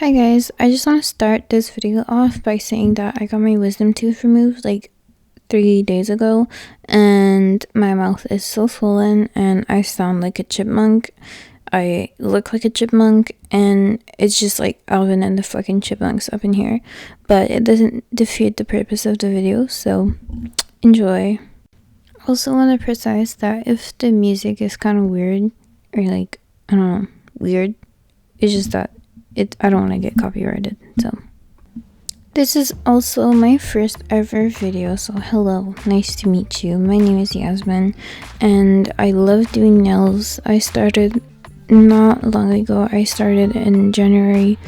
Hi guys, I just want to start this video off by saying that I got my wisdom tooth removed like 3 days ago and my mouth is so swollen and I sound like a chipmunk. I look like a chipmunk and it's just like Alvin and the fucking chipmunks up in here, but it doesn't defeat the purpose of the video, so enjoy. Also want to precise that if the music is kind of weird or like, I don't know, weird, it's just that I don't want to get copyrighted. So this is also my first ever video, so hello, nice to meet you. My name is Yasmin and I love doing nails. I started not long ago. I started in January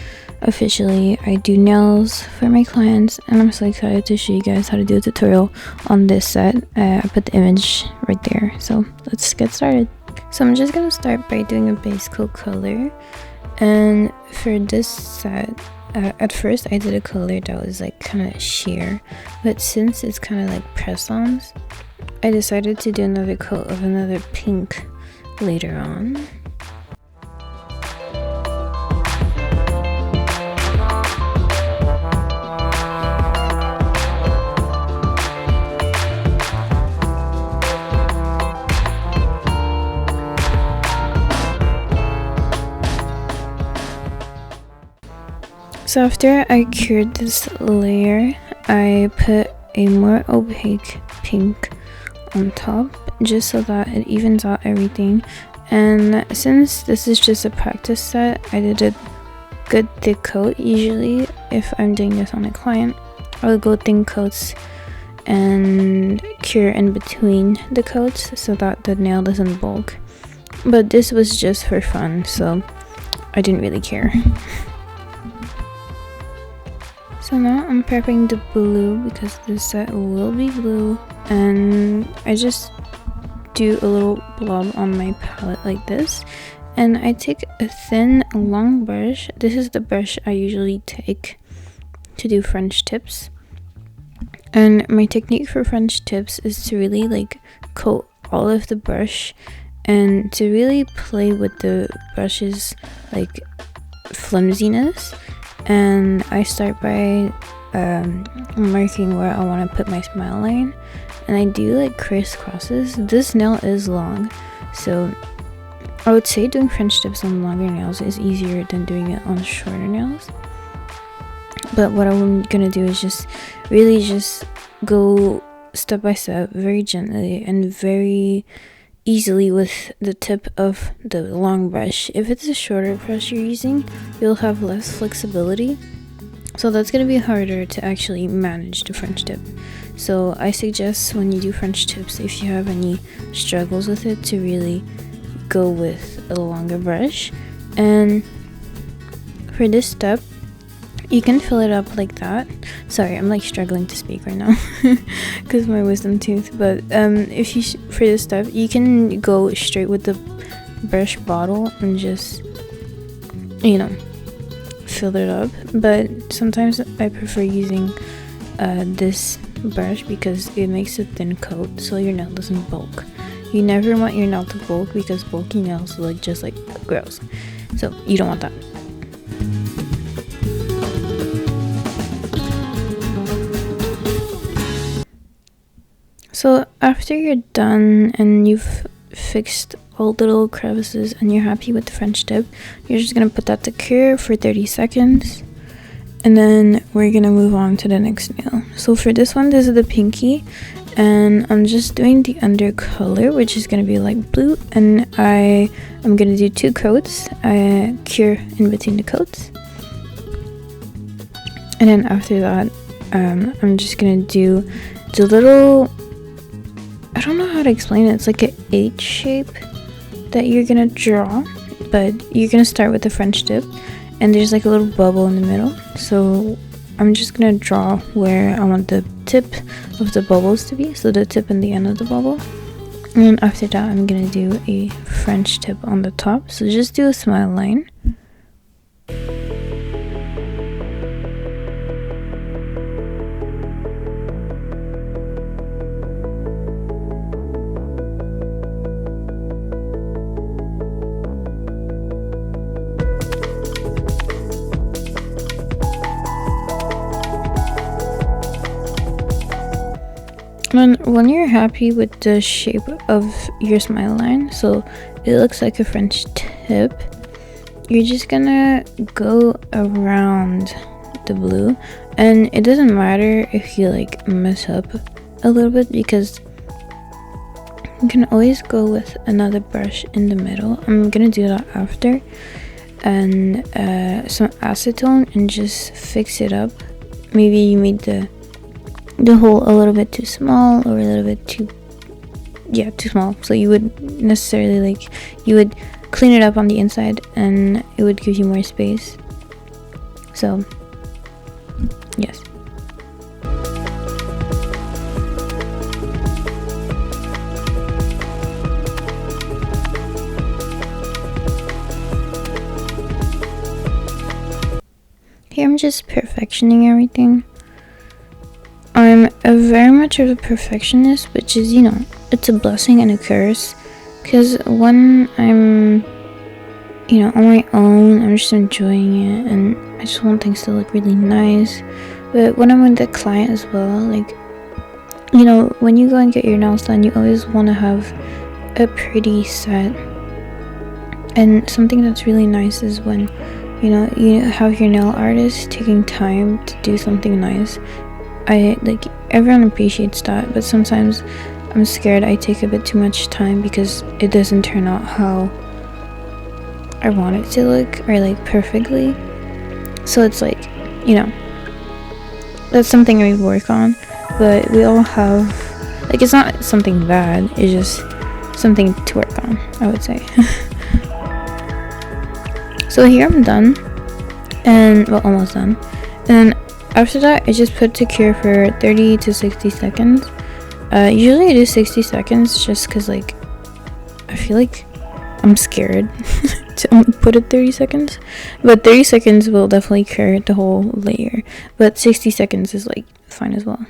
officially. I do nails for my clients and I'm so excited to show you guys how to do a tutorial on this set. I put the image right there, so let's get started. So I'm just gonna start by doing a base coat color. And for this set, at first I did a color that was like kind of sheer, but since it's kind of like press-ons, I decided to do another coat of another pink later on. So after I cured this layer, I put a more opaque pink on top just so that it evens out everything. And since this is just a practice set, I did a good thick coat. Usually if I'm doing this on a client, I'll go thin coats and cure in between the coats so that the nail doesn't bulk. But this was just for fun, so I didn't really care. So now I'm prepping the blue because this set will be blue, and I just do a little blob on my palette like this, and I take a thin long brush. This is the brush I usually take to do French tips, and my technique for French tips is to really like coat all of the brush and to really play with the brush's like flimsiness. And I start by marking where I want to put my smile line, and I do like crisscrosses. This nail is long, so I would say doing French tips on longer nails is easier than doing it on shorter nails. But what I'm gonna do is just really just go step by step, very gently and very easily with the tip of the long brush. If it's a shorter brush you're using, you'll have less flexibility, so that's going to be harder to actually manage the French tip. So I suggest when you do French tips, if you have any struggles with it, to really go with a longer brush. And for this step, you can fill it up like that. Sorry, I'm like struggling to speak right now because my wisdom tooth. But if you for this step, you can go straight with the brush bottle and just, you know, fill it up. But sometimes I prefer using this brush because it makes a thin coat so your nail doesn't bulk. You never want your nail to bulk because bulky nails look just like gross, so you don't want that. So after you're done and you've fixed all the little crevices and you're happy with the French tip, you're just gonna put that to cure for 30 seconds, and then we're gonna move on to the next nail. So for this one, this is the pinky, and I'm just doing the under color, which is gonna be like blue, and I'm gonna do 2 coats, cure in between the coats, and then after that I'm just gonna do the little, I don't know how to explain it. It's like an H shape that you're gonna draw, but you're gonna start with the French tip, and there's like a little bubble in the middle. So I'm just gonna draw where I want the tip of the bubbles to be, so the tip and the end of the bubble. And after that, I'm gonna do a French tip on the top. So just do a smile line. When you're happy with the shape of your smile line, so it looks like a French tip, you're just gonna go around the blue, and it doesn't matter if you like mess up a little bit, because you can always go with another brush in the middle. I'm gonna do that after, and some acetone, and just fix it up. Maybe you made the hole a little bit too small, or a little bit too small, so you would necessarily you would clean it up on the inside, and it would give you more space. So yes. Here I'm just perfectioning everything. I'm very much of a perfectionist, which is, it's a blessing and a curse, because when I'm, on my own, I'm just enjoying it, and I just want things to look really nice. But when I'm with the client as well, when you go and get your nails done, you always want to have a pretty set. And something that's really nice is when, you have your nail artist taking time to do something nice. Everyone appreciates that, but sometimes I'm scared I take a bit too much time because it doesn't turn out how I want it to look, or perfectly. So it's that's something we work on, but we all have, it's not something bad, it's just something to work on, I would say. So here I'm done, and almost done, and after that I just put to cure for 30 to 60 seconds. Usually I do 60 seconds just because I feel like I'm scared to only put it 30 seconds, but 30 seconds will definitely cure the whole layer, but 60 seconds is fine as well.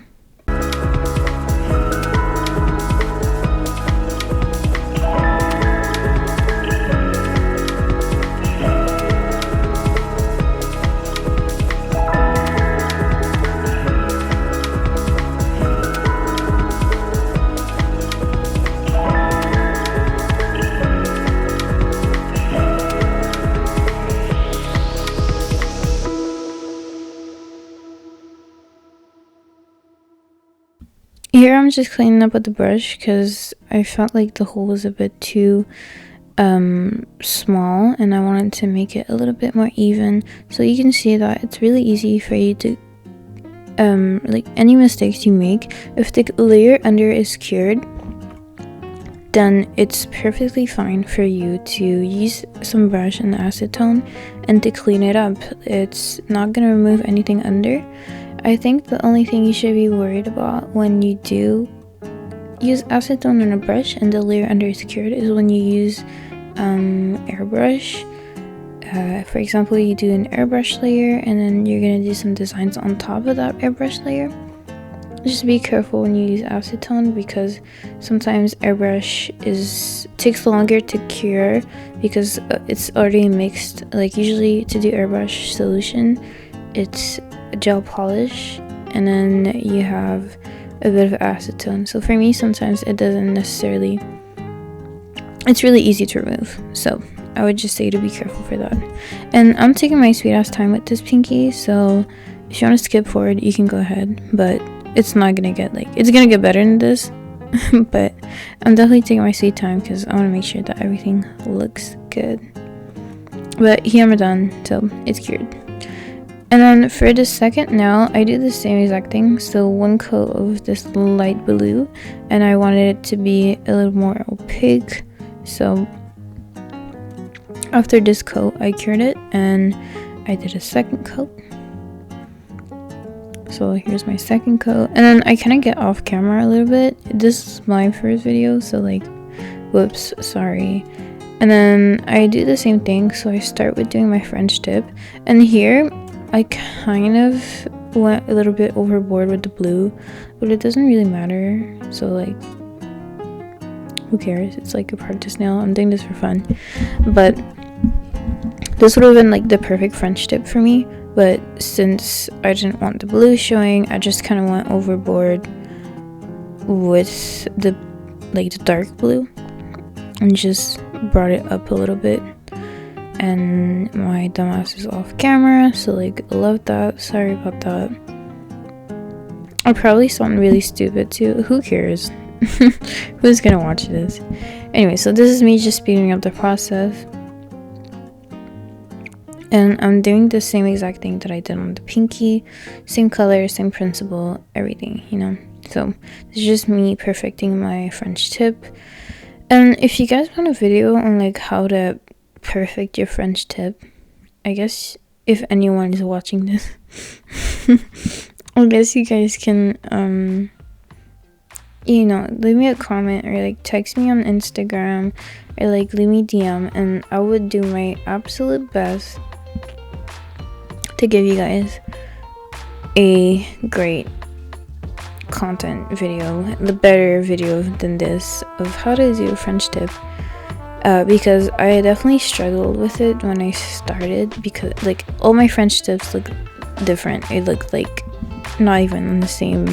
Here I'm just cleaning up with the brush because I felt like the hole was a bit too small, and I wanted to make it a little bit more even. So you can see that it's really easy for you to any mistakes you make, if the layer under is cured, then it's perfectly fine for you to use some brush and acetone and to clean it up. It's not gonna remove anything under. I think the only thing you should be worried about when you do use acetone on a brush and the layer under is cured is when you use airbrush. For example, you do an airbrush layer and then you're gonna do some designs on top of that airbrush layer. Just be careful when you use acetone, because sometimes airbrush takes longer to cure because it's already mixed. Usually to do airbrush solution, it's gel polish and then you have a bit of acetone. So for me, sometimes it doesn't necessarily, it's really easy to remove, so I would just say to be careful for that. And I'm taking my sweet ass time with this pinky, so if you want to skip forward you can go ahead, but it's not gonna get it's gonna get better than this. But I'm definitely taking my sweet time because I want to make sure that everything looks good. But here I'm done, so it's cured. And then for the second nail, I do the same exact thing. So one coat of this light blue, and I wanted it to be a little more opaque. So after this coat, I cured it and I did a second coat. So here's my second coat, and then I kind of get off camera a little bit. This is my first video, so whoops, sorry. And then I do the same thing. So I start with doing my French tip, and here I kind of went a little bit overboard with the blue, but it doesn't really matter. So who cares? It's a practice nail. I'm doing this for fun. But this would have been the perfect French tip for me. But since I didn't want the blue showing, I just kind of went overboard with the dark blue and just brought it up a little bit. And my dumbass is off camera, so like I love that. Sorry about that. I probably sound really stupid too. Who cares? Who's gonna watch this? Anyway, so this is me just speeding up the process. And I'm doing the same exact thing that I did on the pinky. Same color, same principle, everything, you know? So this is just me perfecting my French tip. And if you guys want a video on like how to perfect your French tip, I guess if anyone is watching this, I guess you guys can you know, leave me a comment or like text me on Instagram or like leave me DM, and I would do my absolute best to give you guys a great content video, the better video than this of how to do a French tip, because I definitely struggled with it when I started, because like all my French tips look different. It looked like not even in the same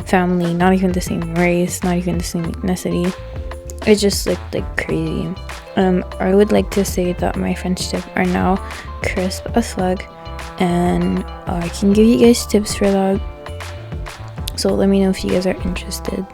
family, not even the same race, not even the same ethnicity. It just looked like crazy. I would like to say that my French tips are now crisp as fuck, and I can give you guys tips for that. So let me know if you guys are interested.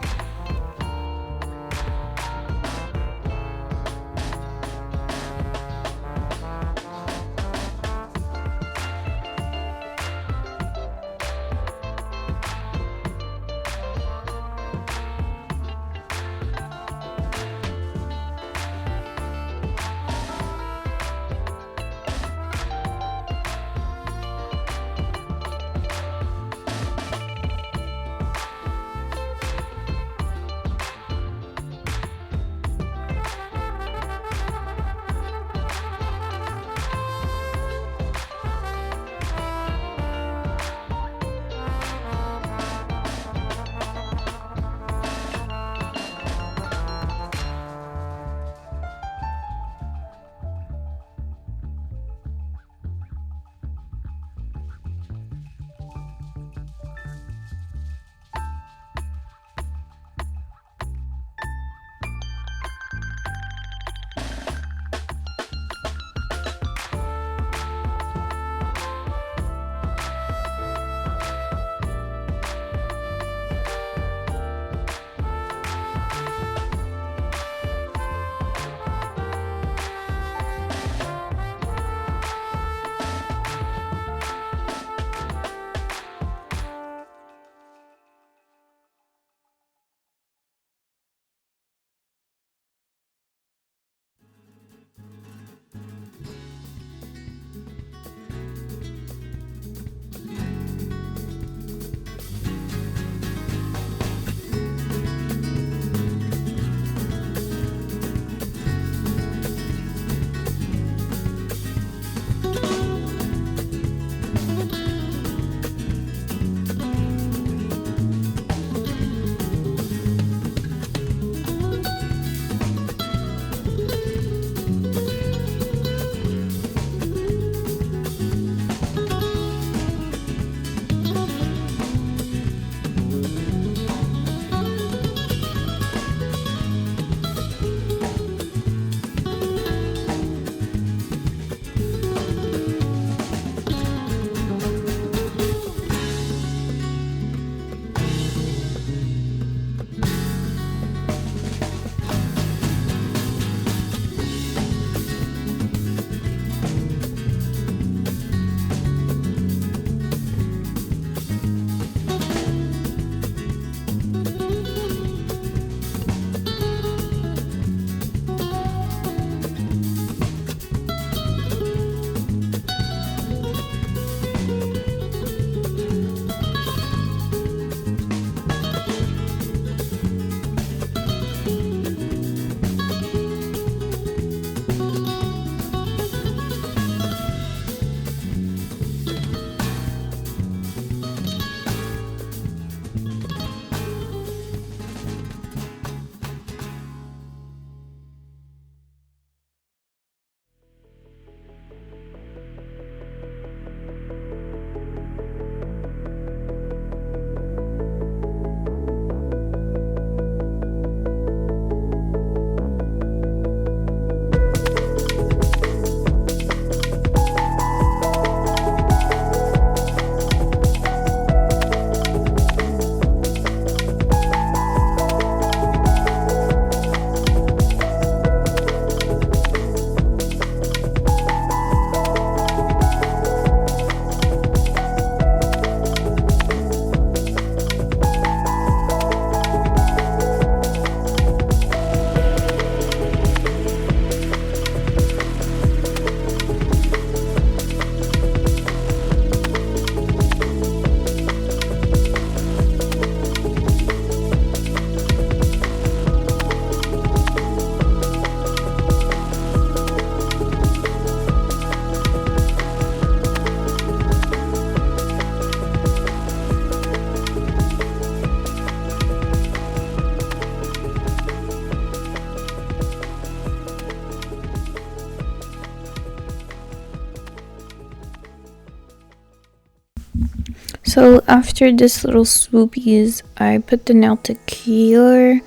So after this little swoopies, I put the nail to cure,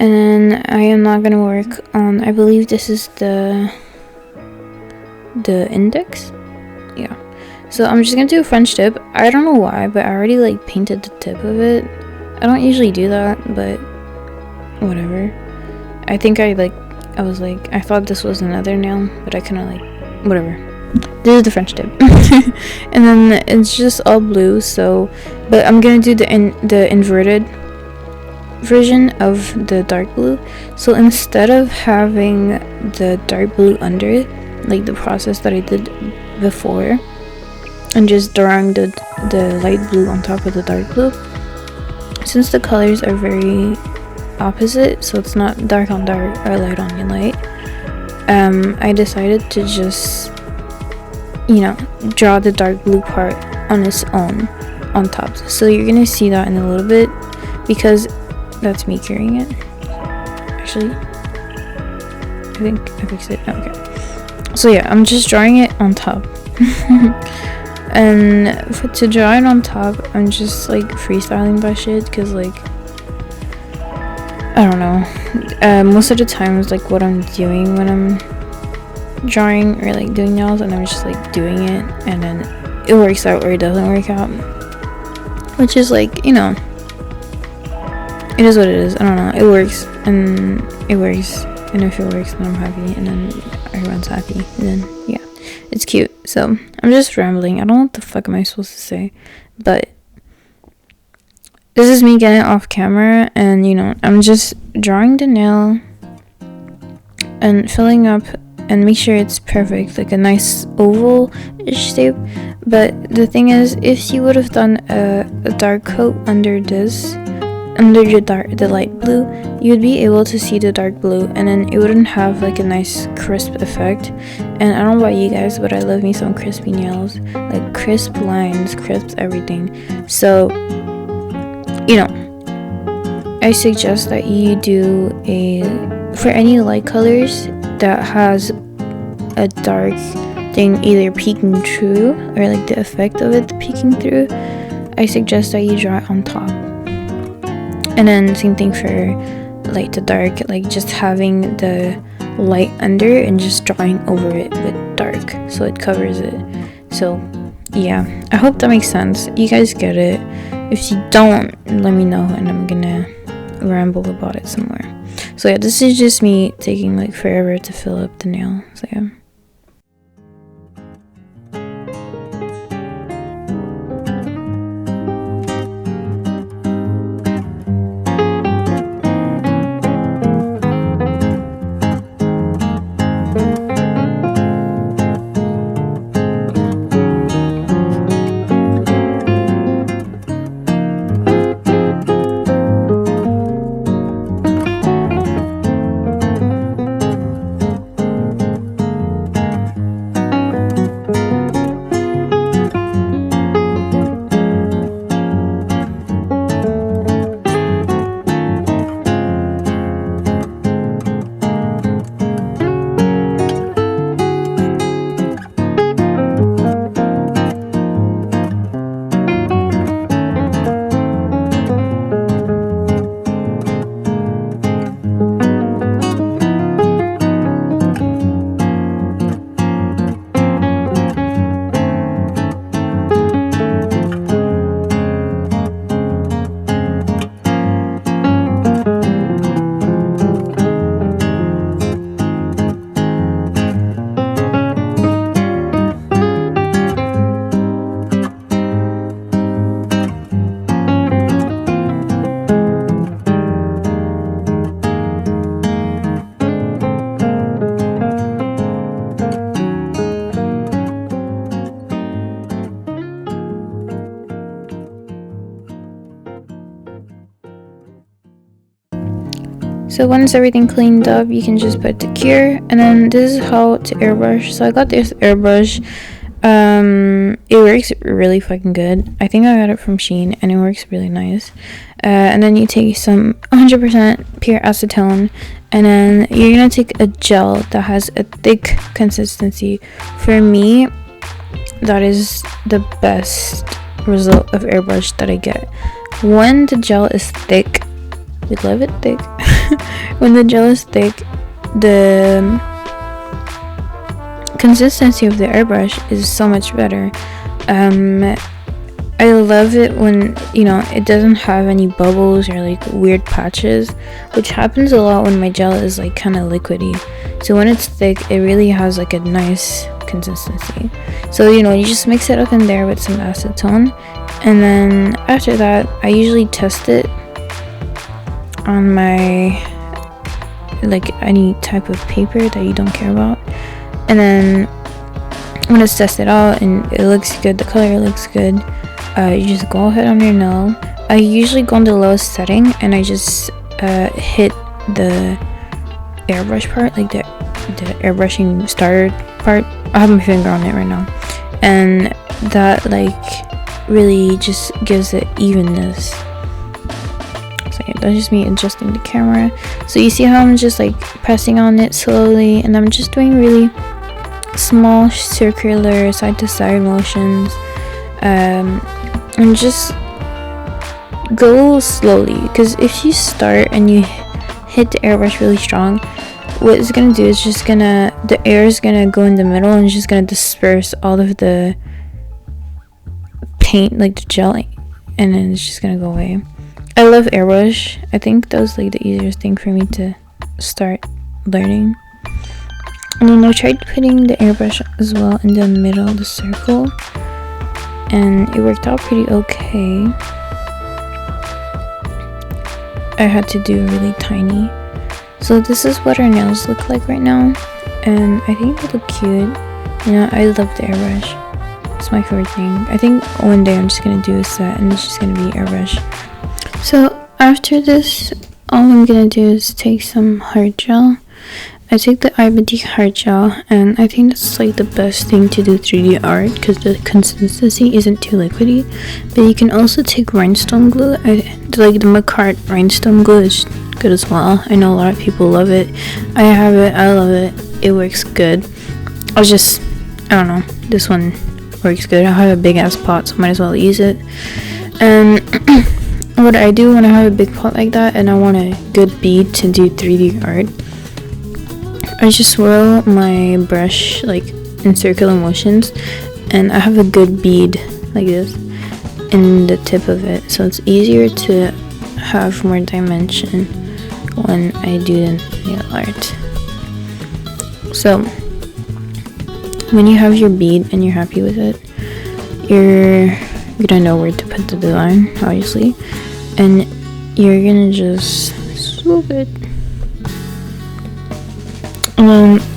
and I am not gonna work on, I believe this is the index. Yeah, so I'm just gonna do a French tip. I don't know why, but I already like painted the tip of it. I don't usually do that, but whatever. I think I thought this was another nail, but I kind of like, whatever. This is the French tip. And then it's just all blue, so, but I'm gonna do the inverted version of the dark blue. So instead of having the dark blue under, like the process that I did before, and just drawing the light blue on top of the dark blue, since the colors are very opposite, so it's not dark on dark or light on light, I decided to just, you know, draw the dark blue part on its own on top. So you're gonna see that in a little bit, because that's me curing it. Actually, I think I fixed it. Okay, so yeah, I'm just drawing it on top. And to draw it on top, I'm just like freestyling that shit, because like, I don't know, most of the times like what I'm doing when I'm drawing or like doing nails, and I'm just like doing it, and then it works out or it doesn't work out, which is like, you know, it is what it is. I don't know, it works, and if it works, then I'm happy, and then everyone's happy, and then yeah, it's cute. So I'm just rambling. I don't know what the fuck am I supposed to say, but this is me getting off camera, and you know, I'm just drawing the nail and filling up and make sure it's perfect, like a nice oval-ish shape. But the thing is, if you would have done a dark coat under this, under the light blue, you'd be able to see the dark blue, and then it wouldn't have like a nice crisp effect. And I don't know about you guys, but I love me some crispy nails, like crisp lines, crisp everything. So, you know, I suggest that you do for any light colors that has a dark thing either peeking through, or like the effect of it peeking through, I suggest that you draw it on top. And then same thing for light to dark, like just having the light under and just drawing over it with dark so it covers it. So yeah, I hope that makes sense. You guys get it. If you don't, let me know, and I'm gonna ramble about it some more. So yeah, this is just me taking like forever to fill up the nail. So yeah. So once everything cleaned up, you can just put the cure, and then this is how to airbrush. So I got this airbrush. It works really fucking good. I think I got it from Shein, and it works really nice. And then you take some 100% pure acetone, and then you're gonna take a gel that has a thick consistency. For me, that is the best result of airbrush that I get. When the gel is thick, we love it thick. When the gel is thick, the consistency of the airbrush is so much better. I love it when, you know, it doesn't have any bubbles or like weird patches, which happens a lot when my gel is like kind of liquidy. So when it's thick, it really has like a nice consistency. So, you know, you just mix it up in there with some acetone, and then after that I usually test it on my, like, any type of paper that you don't care about. And then when it's tested out and it looks good, the color looks good, you just go ahead on your nail. I usually go on the lowest setting and I just hit the airbrush part, like the airbrushing starter part. I have my finger on it right now, and that like really just gives it evenness. So yeah, that's just me adjusting the camera. So you see how I'm just like pressing on it slowly, and I'm just doing really small circular side to side motions, and just go slowly, because if you start and you hit the airbrush really strong, what it's gonna do is just the air is gonna go in the middle and it's just gonna disperse all of the paint, like the gel, and then it's just gonna go away. I love airbrush. I think that was like the easiest thing for me to start learning. And then I tried putting the airbrush as well in the middle of the circle, and it worked out pretty okay. I had to do really tiny. So this is what our nails look like right now, and I think they look cute. You know, I love the airbrush. It's my favorite thing. I think one day I'm just gonna do a set and it's just gonna be airbrush. So after this, all I'm gonna do is take some hard gel. I take the Ibotique hard gel, and I think that's like the best thing to do 3D art because the consistency isn't too liquidy. But you can also take rhinestone glue. Like the Macart rhinestone glue is good as well. I know a lot of people love it. I have it. I love it. It works good. I don't know. This one works good. I have a big ass pot, so might as well use it. And what I do when I have a big pot like that and I want a good bead to do 3D art, I just swirl my brush like in circular motions, and I have a good bead like this in the tip of it, so it's easier to have more dimension when I do the nail art. So when you have your bead and you're happy with it, you're gonna know where to put the design, obviously, and you're gonna just swoop it.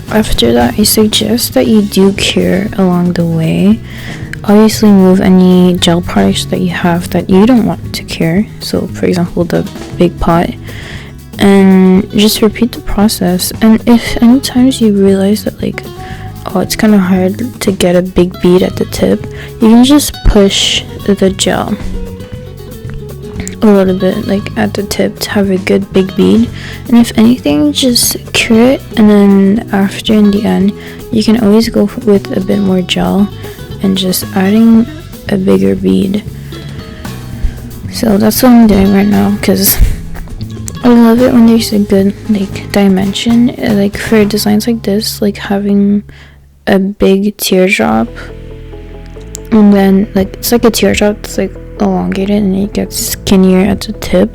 After that, I suggest that you do cure along the way. Obviously, move any gel products that you have that you don't want to cure. So, for example, the big pot, and just repeat the process. And if any times you realize that like, oh, it's kind of hard to get a big bead at the tip, you can just push the gel a little bit like at the tip to have a good big bead. And if anything, just cure it, and then after, in the end, you can always go with a bit more gel and just adding a bigger bead. So that's what I'm doing right now, because I love it when there's a good like dimension, like for designs like this, like having a big teardrop, and then like it's like a teardrop that's like elongated and it gets skinnier at the tip.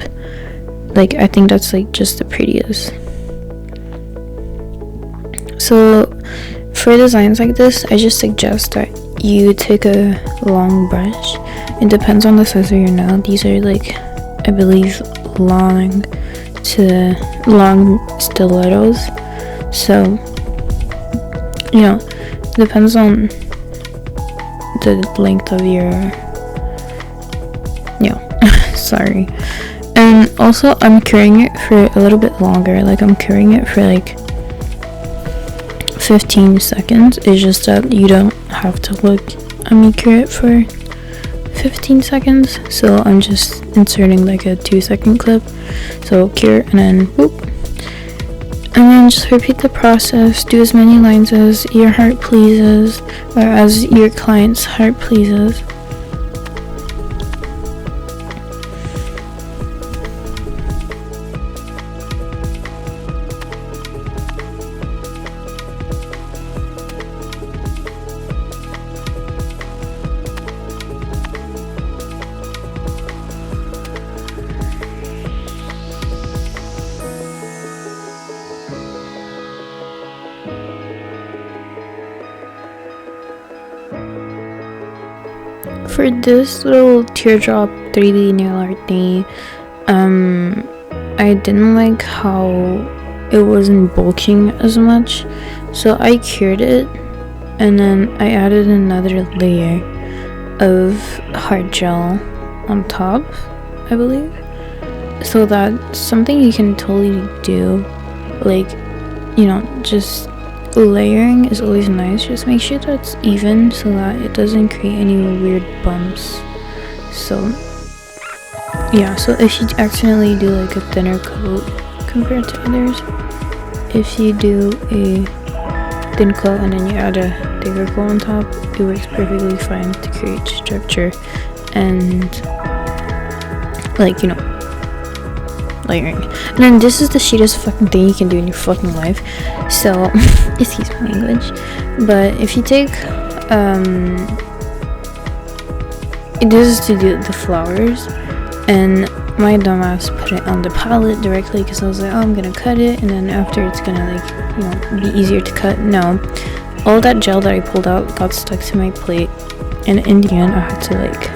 Like I think that's like just the prettiest. So for designs like this, I just suggest that you take a long brush. It depends on the size of your nail. These are like, I believe, long stilettos, so you know, it depends on the length of your sorry. And also I'm curing it for a little bit longer, like I'm curing it for like 15 seconds. It's just that you don't have to look at me cure it for 15 seconds, so I'm just inserting like a 2-second clip. So cure and then whoop, and then just repeat the process. Do as many lines as your heart pleases, or as your client's heart pleases. For this little teardrop 3D nail art thingy, I didn't like how it wasn't bulking as much, so I cured it, and then I added another layer of hard gel on top, I believe, so that's something you can totally do, like, you know, just layering is always nice. Just make sure that it's even so that it doesn't create any weird bumps. So yeah, so if you accidentally do like a thinner coat compared to others, if you do a thin coat and then you add a thicker coat on top, it works perfectly fine to create structure and, like, you know, layering. And then this is the shittiest fucking thing you can do in your fucking life, so excuse my language, but if you take this is to do the flowers, and my dumbass put it on the palette directly because I was like, oh, I'm gonna cut it and then after it's gonna, like, you know, be easier to cut. No, all that gel that I pulled out got stuck to my plate, and in the end I had to like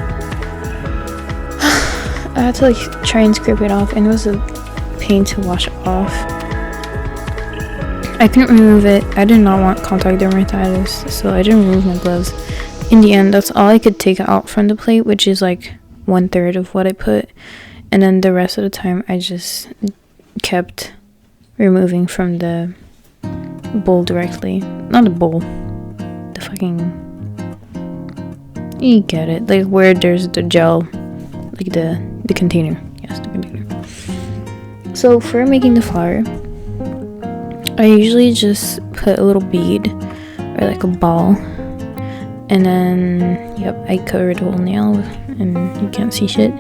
try and scrape it off, and it was a pain to wash off. I couldn't remove it. I did not want contact dermatitis, so I didn't remove my gloves. In the end, that's all I could take out from the plate, which is like 1/3 of what I put, and then the rest of the time I just kept removing from the bowl directly. Not the bowl, the fucking, you get it, like where there's the gel, like the container. Yes, the container. So for making the flower, I usually just put a little bead or like a ball, and then yep, I covered the whole nail and you can't see shit,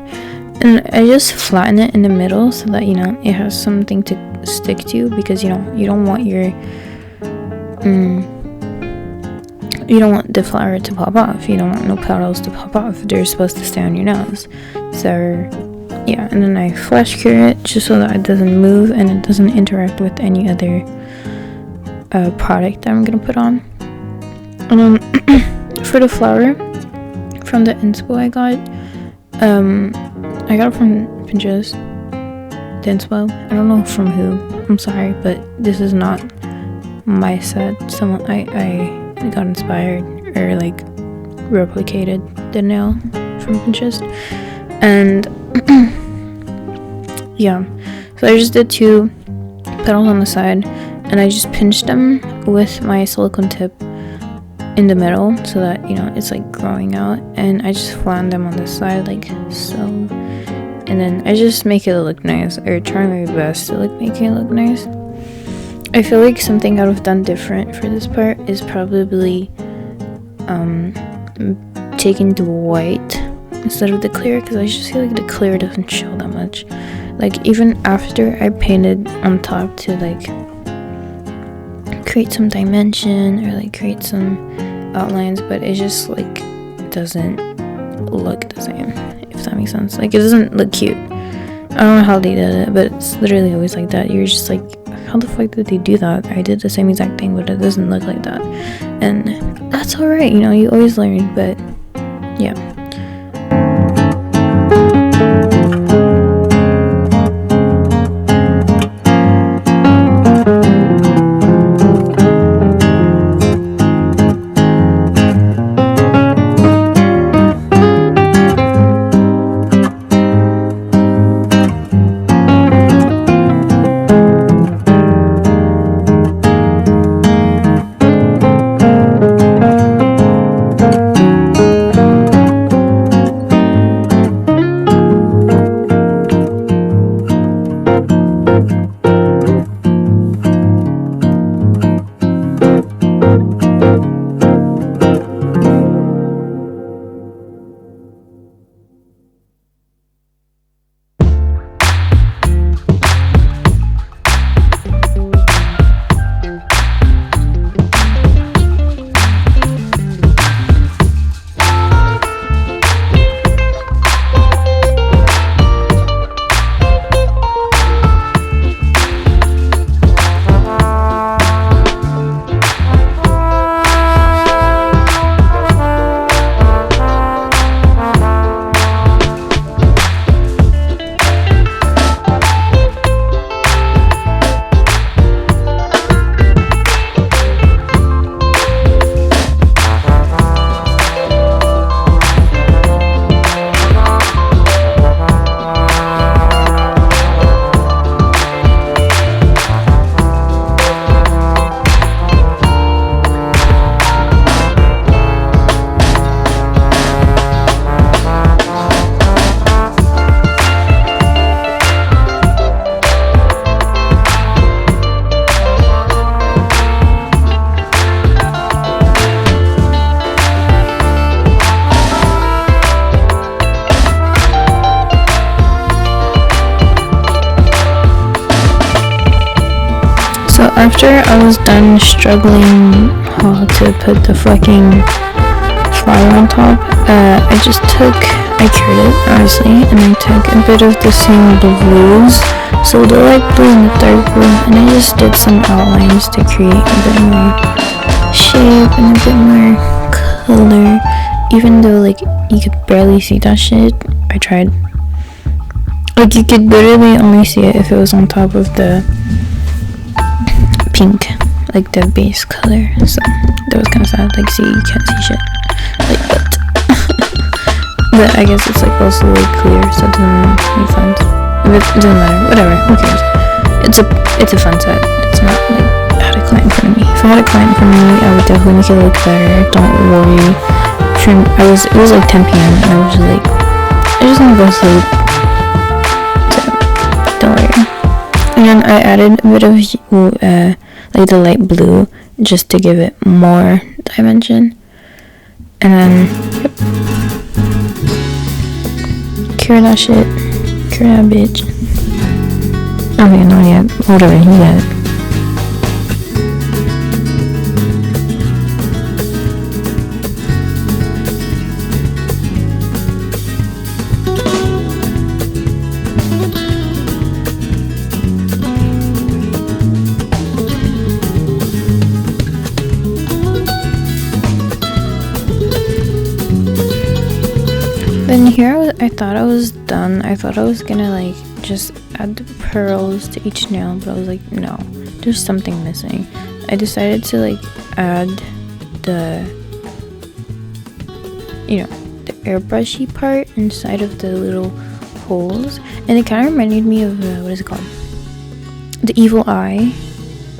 and I just flatten it in the middle so that, you know, it has something to stick to, because you know, you don't want your you don't want the flower to pop off. You don't want no petals to pop off. They're supposed to stay on your nose. So yeah, and then I flash cure it just so that it doesn't move and it doesn't interact with any other product that I'm gonna put on. And then for the flower, from the inspo I got it from Pinterest. The inspo, I don't know from who, I'm sorry, but this is not my set. Someone I got inspired or like replicated the nail from Pinterest, and yeah, so I just did 2 petals on the side, and I just pinched them with my silicone tip in the middle so that, you know, it's like growing out, and I just flattened them on the side like so, and then I just make it look nice, or try my best to like make it look nice. I feel like something I would have done different for this part is probably taking the white instead of the clear, because I just feel like the clear doesn't show that much. Like even after I painted on top to like create some dimension or like create some outlines, but it just like doesn't look the same, if that makes sense. Like it doesn't look cute. I don't know how they did it, but it's literally always like that. You're just like, how the fuck did they do that? I did the same exact thing, but it doesn't look like that. And that's alright, you know, you always learn, but yeah. after I was done struggling how to put the fucking flower on top, I cured it honestly, and I took a bit of the same blues, so the light blue and the dark blue, and I just did some outlines to create a bit more shape and a bit more color, even though like you could barely see that shit. I tried. Like you could literally only see it if it was on top of the pink, like the base color, so that was kind of sad. Like see, you can't see shit, like but I guess it's like also like clear, so it doesn't make sense. It doesn't matter, whatever, who cares. It's a fun set. It's not like I had a client in front of me. If I had a client in front of me, I would definitely make it look better. Don't worry. It was like 10 p.m. and I was just like, I just want to go to sleep, so don't worry. And then I added a bit of like the light blue just to give it more dimension, and then yep, cure that shit, cure that bitch. Okay, not yet, whatever, you got it. Then here I thought I was done. I thought I was gonna like just add the pearls to each nail, but I was like, no, there's something missing. I decided to like add the, you know, the airbrushy part inside of the little holes, and it kind of reminded me of what is it called? The evil eye.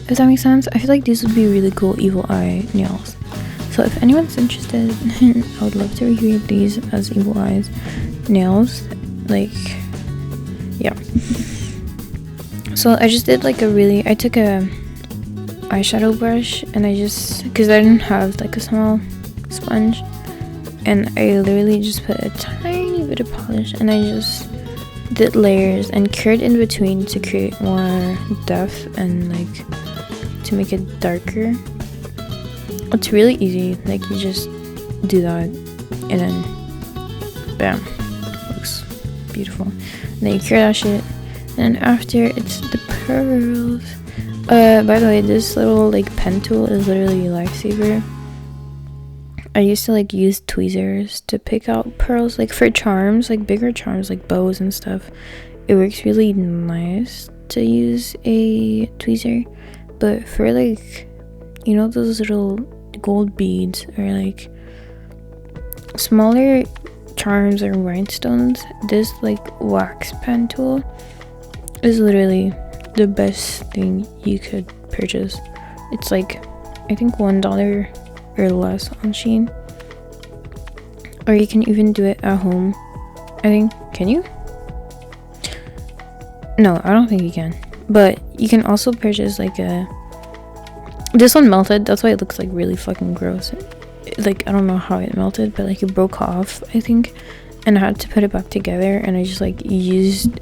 Does that make sense? I feel like these would be really cool evil eye nails. So if anyone's interested, I would love to recreate these as evil eyes nails. Like, yeah. So I just did like I took a eyeshadow brush, and because I didn't have like a small sponge, and I literally just put a tiny bit of polish, and I just did layers and cured in between to create more depth and like to make it darker. It's really easy, like you just do that and then bam, looks beautiful. And then you cure that shit, and after it's the pearls. By the way, this little like pen tool is literally a lifesaver. I used to like use tweezers to pick out pearls, like for charms, like bigger charms, like bows and stuff. It works really nice to use a tweezer, but for like, you know, those little gold beads or like smaller charms or rhinestones, this like wax pen tool is literally the best thing you could purchase. It's like, I think $1 or less on Shein, or you can even do it at home. I think, can you? No, I don't think you can, but you can also purchase like this one melted, that's why it looks like really fucking gross. Like, I don't know how it melted, but like it broke off, I think, and I had to put it back together, and I just like used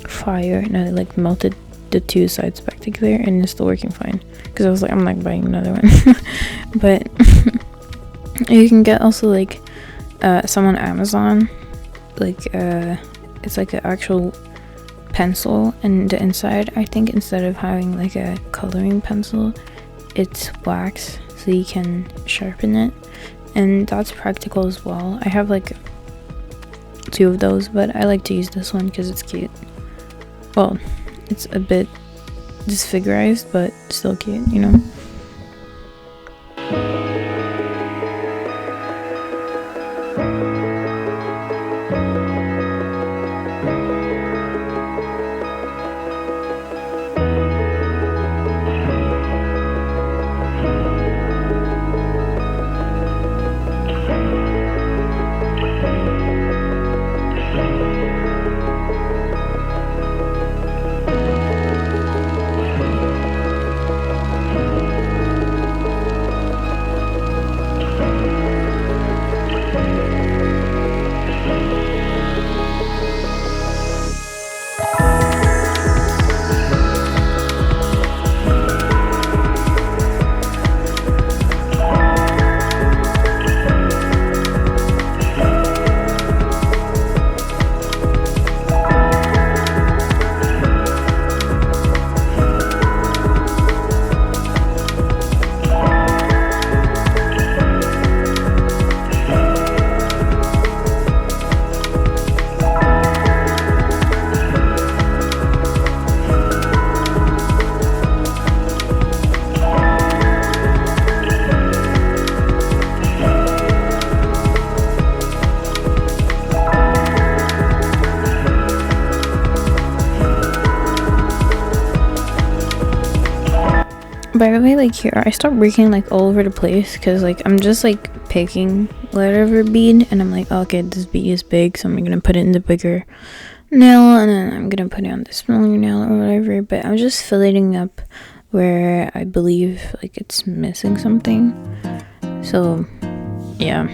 fire and I like melted the two sides back together, and it's still working fine, because I was like, I'm not buying another one. But you can get also like some on Amazon, like it's like an actual pencil, and the inside, I think instead of having like a coloring pencil, it's wax, so you can sharpen it, and that's practical as well. I have like 2 of those, but I like to use this one because it's cute. Well, it's a bit disfigurized, but still cute, you know. By the way, like here, I stopped working like all over the place because like I'm just like picking whatever bead and I'm like, oh, okay, this bead is big, so I'm gonna put it in the bigger nail and then I'm gonna put it on the smaller nail or whatever. But I'm just filleting up where I believe like it's missing something. So yeah.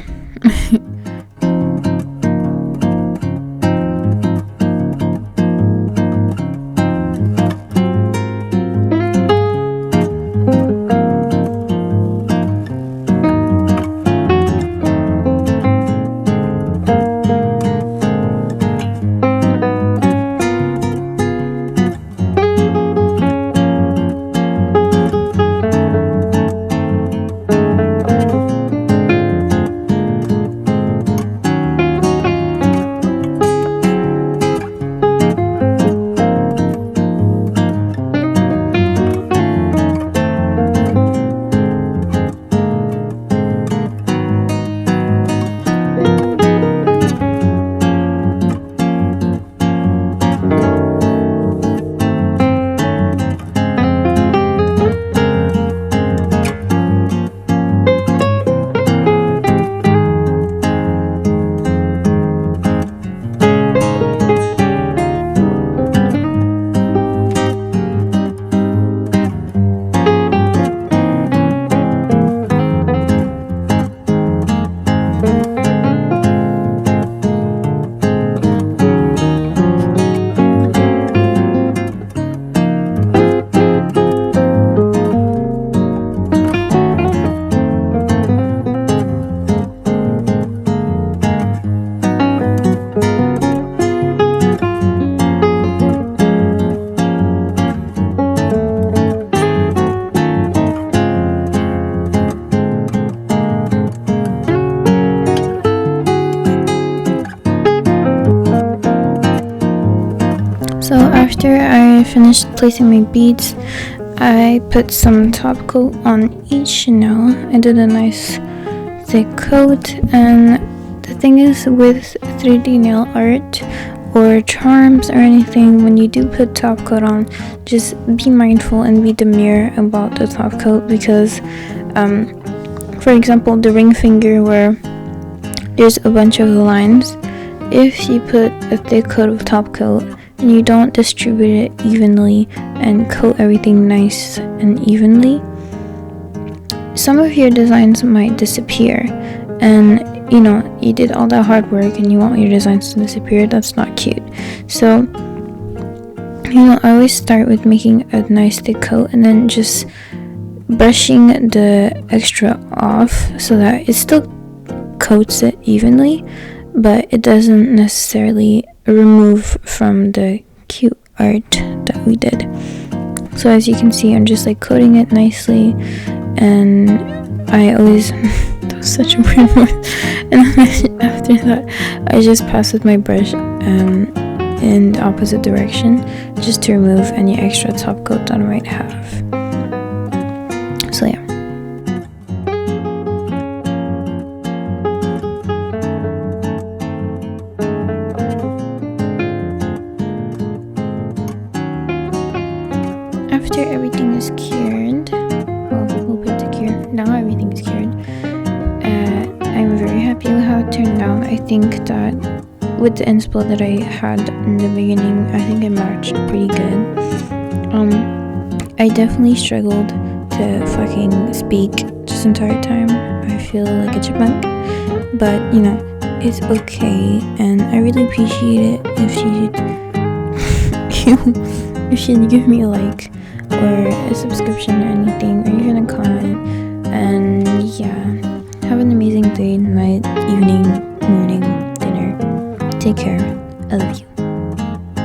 So after I finished placing my beads, I put some top coat on each nail. I did a nice thick coat, and the thing is with 3D nail art or charms or anything, when you do put top coat on, just be mindful and be demure about the top coat because for example, the ring finger where there's a bunch of lines, if you put a thick coat of top coat and you don't distribute it evenly and coat everything nice and evenly, some of your designs might disappear. And you know, you did all that hard work and you want your designs to disappear. That's not cute. So you know, I always start with making a nice thick coat and then just brushing the extra off so that it still coats it evenly, but it doesn't necessarily remove from the cute art that we did. So as you can see, I'm just like coating it nicely, and I always that was such a weird noise. And after that, I just pass with my brush in the opposite direction just to remove any extra top coat that I might have. So yeah. After everything is cured, well, we'll put the cure. Now everything is cured. I'm very happy with how it turned out. I think that with the inspo that I had in the beginning, I think it matched pretty good. I definitely struggled to fucking speak this entire time. I feel like a chipmunk, but you know, it's okay, and I really appreciate it if you'd give me a like or a subscription or anything, or even a comment. And yeah, have an amazing day, night, evening, morning, dinner. Take care. I love you.